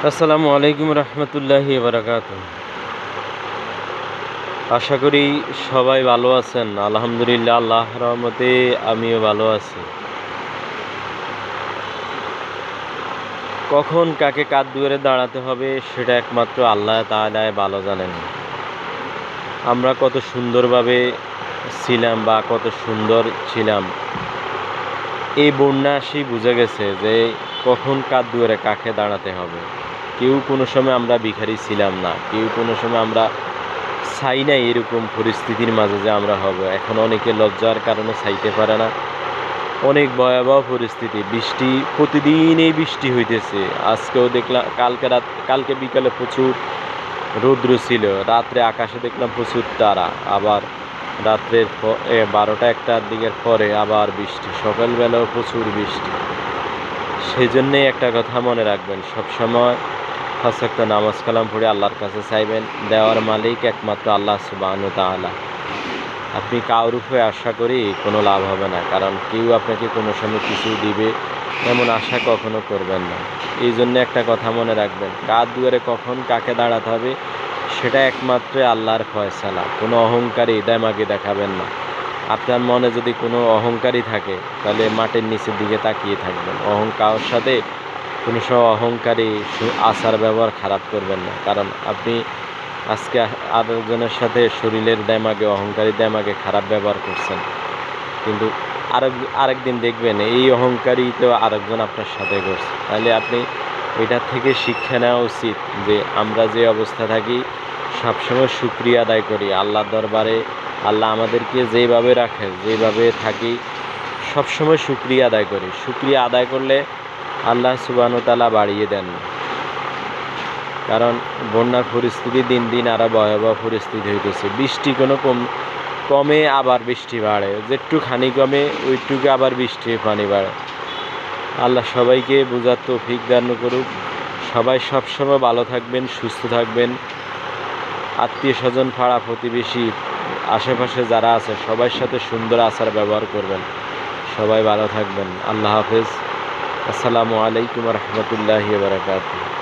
আসসালামু আলাইকুম রহমতুল্লাহি বারাকাতু। আশা করি সবাই ভালো আছেন। আলহামদুলিল্লাহ, আল্লাহ রহমতে আমিও ভালো আছি। কখন কাকে কার দুয়ারে দাঁড়াতে হবে সেটা একমাত্র আল্লাহ তাআলাই ভালো জানেন। আমরা কত সুন্দরভাবে ছিলাম বা কত সুন্দর ছিলাম, এই বন্যা আসি বুঝে গেছে যে কখন কার দুয়ারে কাকে দাঁড়াতে হবে। কেউ কোনো সময় আমরা ভিখারি ছিলাম না, কেউ কোনো সময় আমরা চাই না এরকম পরিস্থিতির মাঝে যে আমরা হব। এখন অনেকে লজ্জার কারণে চাইতে পারে না। অনেক ভয়াবহ পরিস্থিতি, বৃষ্টি প্রতিদিনই বৃষ্টি হইতেছে। আজকেও দেখলাম, কালকে বিকালে প্রচুর রৌদ্র ছিল, রাত্রে আকাশে দেখলাম প্রচুর তারা। আবার রাত্রের 12টা-1টার দিকের পরে আবার বৃষ্টি, সকালবেলাও প্রচুর বৃষ্টি। সেই জন্যেই একটা কথা মনে রাখবেন, সবসময় 5 ওয়াক্ত নামাজ কালাম পড়ে আল্লাহর কাছে চাইবেন। দেওয়ার মালিক একমাত্র আল্লাহ সুবহানাহু তাআলা। আপনি কারোর উপরে আশা করি কোনো লাভ হবে না, কারণ কেউ আপনাকে কোনো সময় কিছু দিবে এমন আশা কখনো করবেন না। এই জন্য একটা কথা মনে রাখবেন, কার দুয়ারে কখন কাকে দাঁড়াতে হবে সেটা একমাত্র আল্লাহর ফয়সালা। কোনো অহংকারী দেমাগে দেখাবেন না। আপনার মনে যদি কোনো অহংকারী থাকে তাহলে মাটির নিচের দিকে তাকিয়ে থাকবেন। কারোর সাথে কোনো সময় অহংকারী আচার ব্যবহার খারাপ করবেন না, কারণ আপনি আজকে আরেকজনের সাথে শরীরের দেমাগে, অহংকারী দেমাগে খারাপ ব্যবহার করছেন, কিন্তু আরেকদিন দেখবেন এই অহংকারী তো আরেকজন আপনার সাথে করছে। তাহলে আপনি এটার থেকে শিক্ষা নেওয়া উচিত যে আমরা যে অবস্থা থাকি সবসময় শুকরিয়া আদায় করি আল্লাহর দরবারে। আল্লাহ আমাদেরকে যেভাবে রাখে, যেভাবে থাকি, সবসময় শুকরিয়া আদায় করি। শুকরিয়া আদায় করলে আল্লাহ সুবহানাহু তাআলা বাড়িয়ে দেন। কারণ বন্যার পরিস্থিতি দিন দিন আরও ভয়াবহ পরিস্থিতি হইতেছে। বৃষ্টি কোনো কমে আবার বৃষ্টি বাড়ে, যেটুখানি কমে ওইটুকু আবার বৃষ্টির পানি বাড়ে। আল্লাহ সবাইকে বোঝার তৌফিক দান করুক। সবাই সবসময় ভালো থাকবেন, সুস্থ থাকবেন। আত্মীয় স্বজন, পাড়া প্রতিবেশী, আশেপাশে যারা আছে সবার সাথে সুন্দর আচার ব্যবহার করবেন। সবাই ভালো থাকবেন। আল্লাহ হাফেজ। আসসালামু আলাইকুম রহমতুল্লাহি বারাকাতুহু।